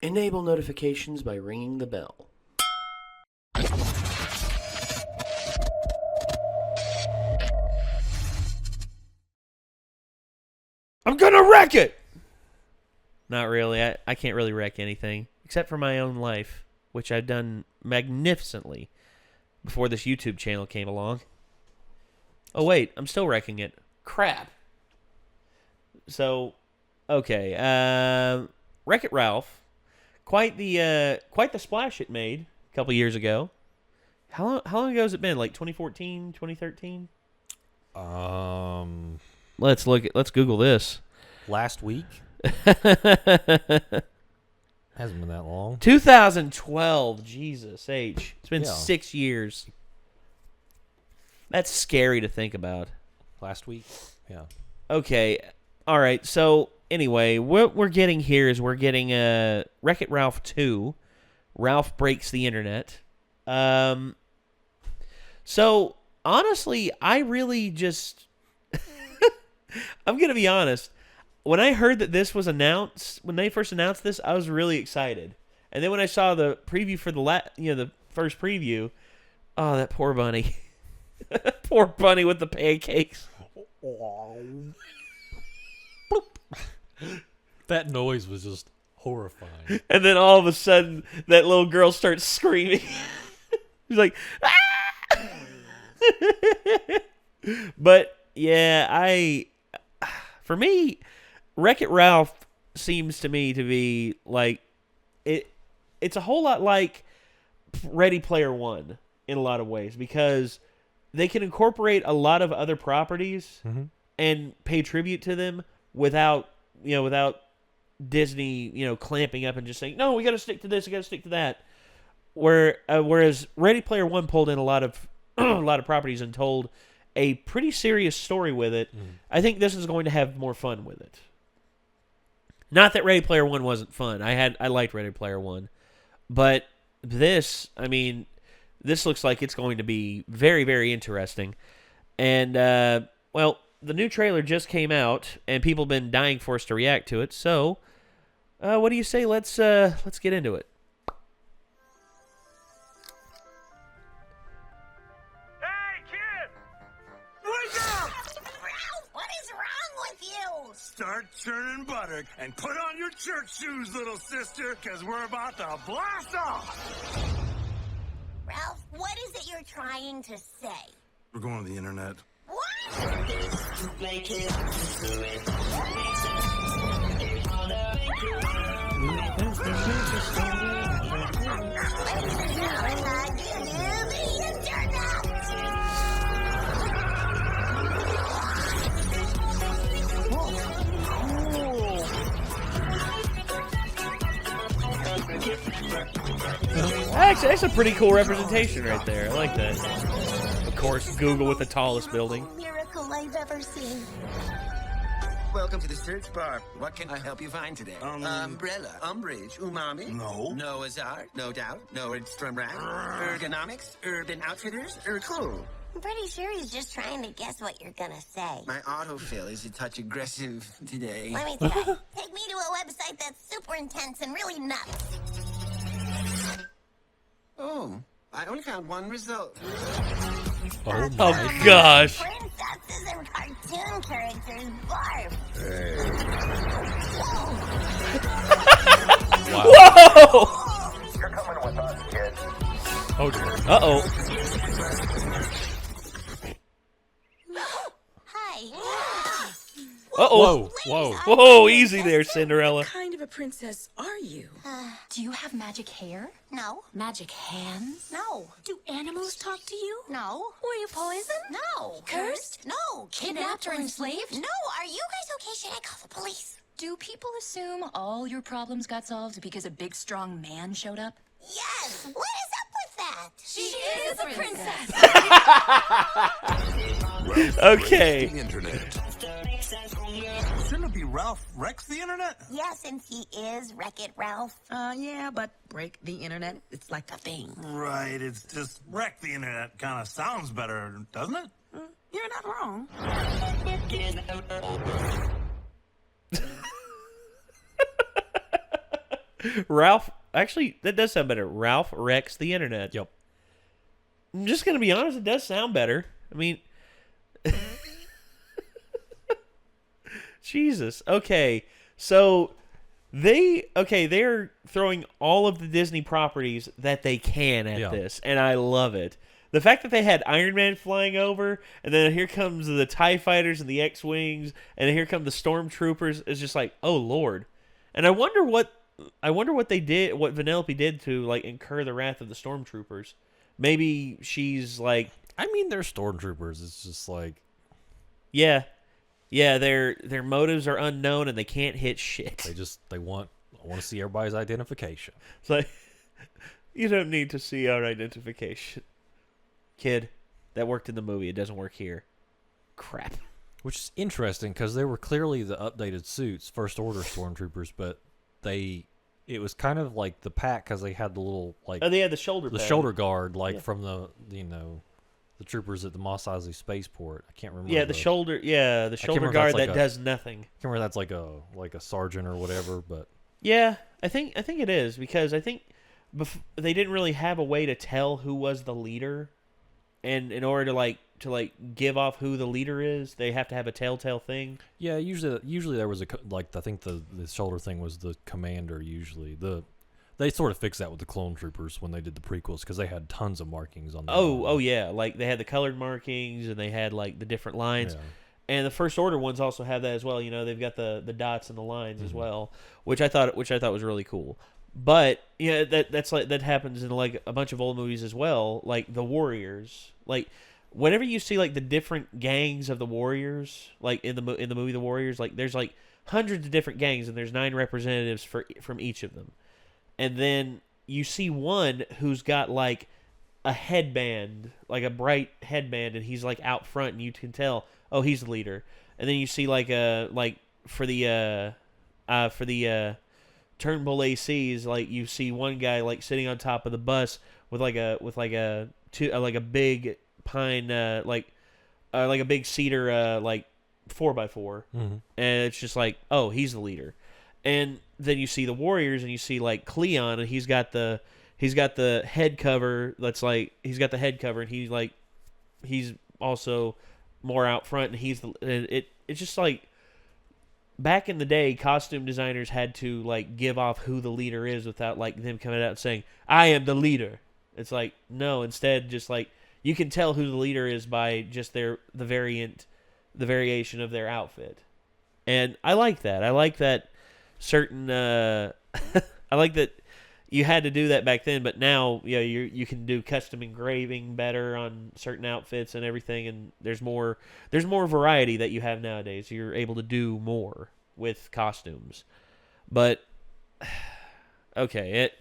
Enable notifications by ringing the bell. I'm gonna wreck it! Not really. I can't really wreck anything. Except for my own life, which I've done magnificently before this YouTube channel came along. Oh, wait. I'm still wrecking it. Crap. So, okay. Wreck-It Ralph. Quite the splash it made a couple years ago. How long ago has it been? Like 2014, 2013? Let's Google this. Last week? Hasn't been that long. 2012. Jesus H. It's been 6 years. That's scary to think about. Last week? Yeah. Okay. All right. So, anyway, what we're getting here is we're getting Wreck-It Ralph 2. Ralph Breaks the Internet. So, honestly, I really just... I'm going to be honest. When I heard that this was announced, when they first announced this, I was really excited. And then when I saw the preview for the first preview, oh, that poor bunny. Poor bunny with the pancakes. That noise was just horrifying. And then all of a sudden, that little girl starts screaming. She's like, ah! But, yeah, for me, Wreck-It Ralph seems to me to be like, it's a whole lot like Ready Player One in a lot of ways, because they can incorporate a lot of other properties and pay tribute to them without Disney, clamping up and just saying, no, we got to stick to this, we got to stick to that. Whereas Ready Player One pulled in a lot of properties and told a pretty serious story with it. I think this is going to have more fun with it. Not that Ready Player One wasn't fun. I liked Ready Player One, but this looks like it's going to be very, very interesting. And well, the new trailer just came out, and people have been dying for us to react to it. So, what do you say? Let's get into it. Start churning butter and put on your church shoes, little sister, because we're about to blast off. Ralph, what is it you're trying to say? We're going to the internet. What? Actually, that's a pretty cool representation right there. I like that. Of course, Google with the tallest building. Miracle I've ever seen. Welcome to the search bar. What can I help you find today? Umbrella, umbrage, umami. No. Noah's Ark, no doubt. Nordstrom Rack, ergonomics, Urban Outfitters, cool. I'm pretty sure he's just trying to guess what you're gonna say. My autofill is a touch aggressive today. Let me try. Take me to a website that's super intense and really nuts. Oh, I only found one result. Oh, Oh, gosh. Princesses and cartoon characters barf. Whoa! You're coming with us, kid. Oh, dear. Uh-oh. Hi. Uh-oh. Whoa. Whoa, easy there, Cinderella. What kind of a princess are you? Do you have magic hair? No. Magic hands? No. Do animals talk to you? No. Were you poisoned? No. Cursed? No. Kidnapped or enslaved? No. Are you guys okay? Should I call the police? Do people assume all your problems got solved because a big, strong man showed up? Yes. What is up with that? She is a princess. Okay. The internet. Shouldn't it be Ralph Wrecks the Internet? Yeah, since he is Wreck-It Ralph. Yeah, but break the internet, it's like a thing. Right, it's just Wreck the Internet kind of sounds better, doesn't it? You're not wrong. Ralph, actually, that does sound better. Ralph wrecks the internet. Yep. I'm just going to be honest, it does sound better. I mean, Jesus. Okay, so they're throwing all of the Disney properties that they can at this, and I love it. The fact that they had Iron Man flying over, and then here comes the TIE Fighters and the X-Wings, and here come the Stormtroopers, is just like, oh, Lord. And I wonder what they did, what Vanellope did to, like, incur the wrath of the Stormtroopers. Maybe she's like... I mean, they're stormtroopers. It's just like... Yeah, their motives are unknown, and they can't hit shit. I want to see everybody's identification. It's like, you don't need to see our identification. Kid, that worked in the movie. It doesn't work here. Crap. Which is interesting, because they were clearly the updated suits, First Order stormtroopers, but it was kind of like the pack, because they had the little, like... Oh, they had the shoulder The pad. shoulder guard, like, from the troopers at the Mos Eisley spaceport. I can't remember. Yeah, the shoulder guard that does nothing. I can't remember that's like a sergeant or whatever, but... Yeah, I think it is, because I think they didn't really have a way to tell who was the leader, and in order to give off who the leader is, they have to have a telltale thing. Yeah, usually there was I think the shoulder thing was the commander. Usually they sort of fixed that with the clone troopers when they did the prequels, because they had tons of markings on them. Oh yeah, like they had the colored markings, and they had like the different lines. Yeah. And the First Order ones also have that as well. You know, they've got the dots and the lines as well, which I thought was really cool. But yeah, that happens in like a bunch of old movies as well, like the Warriors. Like whenever you see like the different gangs of the Warriors, like in the movie The Warriors, like there's like hundreds of different gangs, and there's 9 representatives from each of them. And then you see one who's got like a headband, like a bright headband, and he's like out front, and you can tell, oh, he's the leader. And then you see like for the Turnbull ACs, like you see one guy like sitting on top of the bus with like a big pine like a big cedar like 4x4, and it's just like, oh, he's the leader. And then you see the Warriors, and you see like Cleon, and he's got the head cover. That's like he's got the head cover, and he's also more out front, and it's just like back in the day, costume designers had to like give off who the leader is without like them coming out and saying, "I am the leader." It's like, no, instead just like you can tell who the leader is by just the variation of their outfit. And I like that. I like that certain I like that you had to do that back then, but now you can do custom engraving better on certain outfits and everything, and there's more variety that you have nowadays. You're able to do more with costumes. But okay,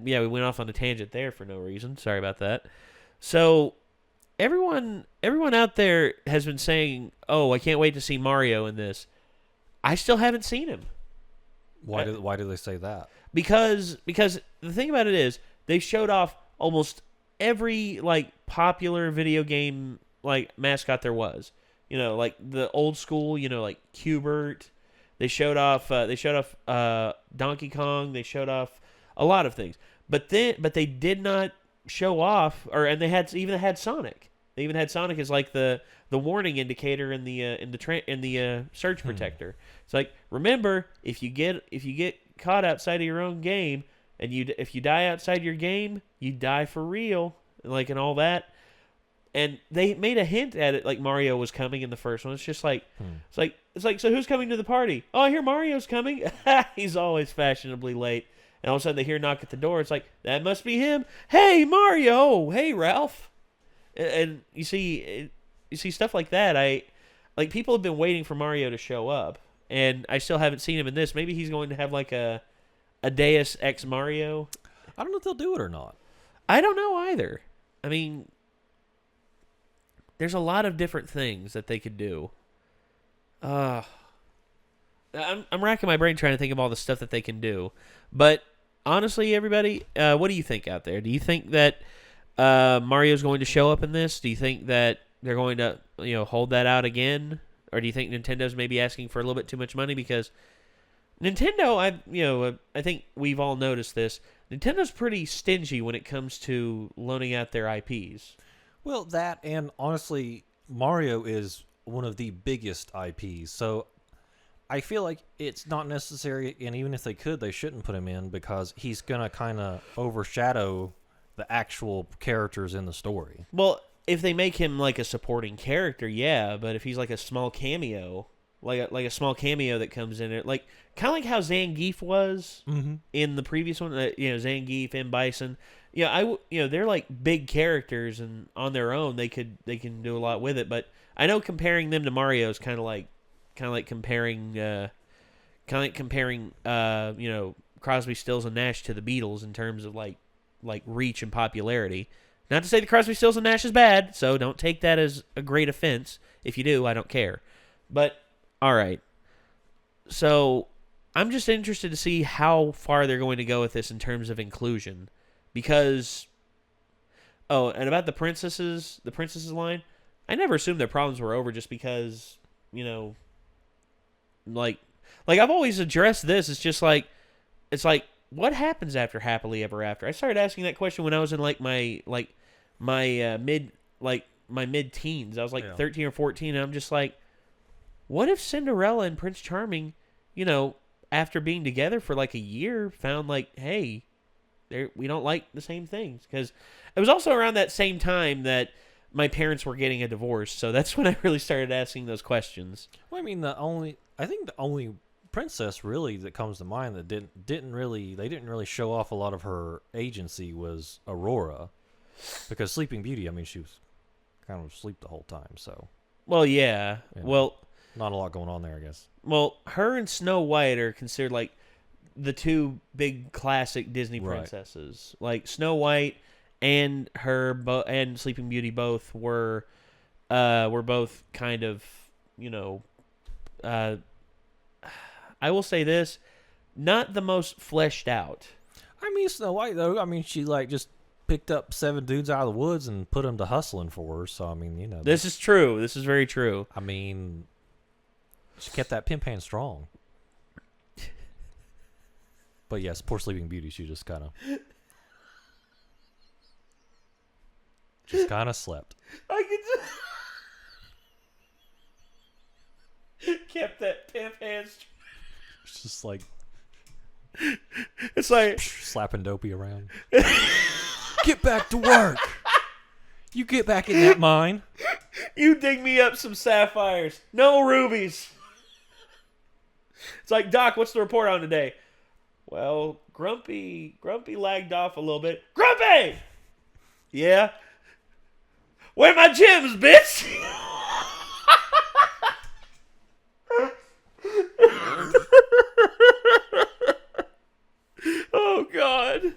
we went off on a tangent there for no reason. Sorry about that. So everyone out there has been saying, "Oh, I can't wait to see Mario in this." I still haven't seen him. Why do they say that? Because the thing about it is they showed off almost every like popular video game like mascot there was. You know, like the old school, like Q*bert. They showed off Donkey Kong. They showed off a lot of things. But they did not show off, and they even had Sonic. They even had Sonic as like the warning indicator in the surge protector. It's like, remember, if you get caught outside of your own game, and if you die outside your game, you die for real, like, and all that. And they made a hint at it, like Mario was coming in the first one. It's just like it's like so who's coming to the party? Oh, I hear Mario's coming. He's always fashionably late. And all of a sudden they hear a knock at the door. It's like, that must be him. Hey, Mario. Hey, Ralph. And you see stuff like that. People have been waiting for Mario to show up, and I still haven't seen him in this. Maybe he's going to have like a Deus Ex Mario. I don't know if they'll do it or not. I don't know either. I mean, there's a lot of different things that they could do. I'm racking my brain trying to think of all the stuff that they can do. But honestly, everybody, what do you think out there? Do you think that Mario's going to show up in this? Do you think that they're going to hold that out again? Or do you think Nintendo's maybe asking for a little bit too much money? Because Nintendo, I think we've all noticed this. Nintendo's pretty stingy when it comes to loaning out their IPs. Well, that, and honestly, Mario is one of the biggest IPs, so I feel like it's not necessary, and even if they could, they shouldn't put him in, because he's going to kind of overshadow the actual characters in the story. Well, if they make him like a supporting character, yeah, but if he's like a small cameo, like a small cameo that comes in it, like kind of like how Zangief was in the previous one, Zangief and Bison. Yeah, they're like big characters, and on their own they can do a lot with it. But I know comparing them to Mario is kind of like comparing Crosby, Stills, and Nash to the Beatles in terms of like reach and popularity. Not to say that Crosby, Stills, and Nash is bad, so don't take that as a great offense. If you do, I don't care. But all right, so I'm just interested to see how far they're going to go with this in terms of inclusion. Because, and about the princesses line, I never assumed their problems were over just because, like I've always addressed this. It's just like, what happens after Happily Ever After? I started asking that question when I was in my mid-teens. I was 13 or 14, and I'm just like, what if Cinderella and Prince Charming, after being together for like a year, found like, hey, we don't like the same things? Because it was also around that same time that my parents were getting a divorce, so that's when I really started asking those questions. Well, I mean, the only princess really that comes to mind that didn't really show off a lot of her agency was Aurora, because Sleeping Beauty, I mean, she was kind of asleep the whole time, so. Well, yeah. Well, not a lot going on there, I guess. Well, her and Snow White are considered like the two big classic Disney princesses. Right. Like Snow White and and Sleeping Beauty both were both kind of, I will say this, not the most fleshed out. I mean, Snow White, though, I mean, she just picked up 7 dudes out of the woods and put them to hustling for her, so I mean, This is true. This is very true. I mean, she kept that pimp hand strong. But yes, poor Sleeping Beauty, she just kind of slept. I could kept that pimp hand strong. It's just like, it's like slapping Dopey around. Get back to work. You get back in that mine. You dig me up some sapphires. No rubies. It's like, Doc, what's the report on today? Well, Grumpy lagged off a little bit. Grumpy! Yeah? Where my gems, bitch? Oh, God.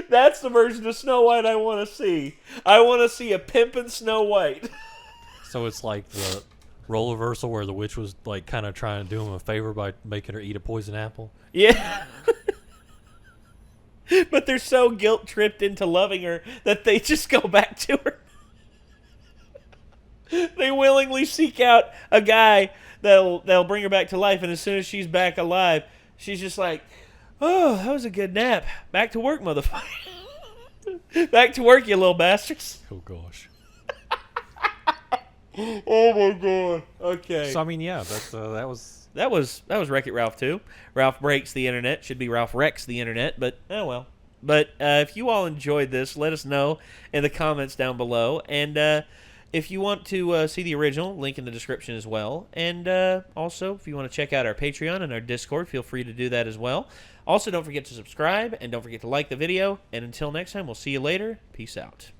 That's the version of Snow White I want to see. I want to see a pimpin' Snow White. So it's like the role reversal where the witch was like kind of trying to do him a favor by making her eat a poison apple. Yeah. But they're so guilt-tripped into loving her that they just go back to her. They willingly seek out a guy that'll bring her back to life, and as soon as she's back alive, she's just like, oh, that was a good nap. Back to work, motherfucker. Back to work, you little bastards. Oh, gosh. Oh, my God. Okay. So, I mean, yeah, that was Wreck-It Ralph 2. Ralph Breaks the Internet. Should be Ralph Wrecks the Internet, but oh well. But if you all enjoyed this, let us know in the comments down below. And if you want to see the original, link in the description as well. And also, if you want to check out our Patreon and our Discord, feel free to do that as well. Also, don't forget to subscribe, and don't forget to like the video. And until next time, we'll see you later. Peace out.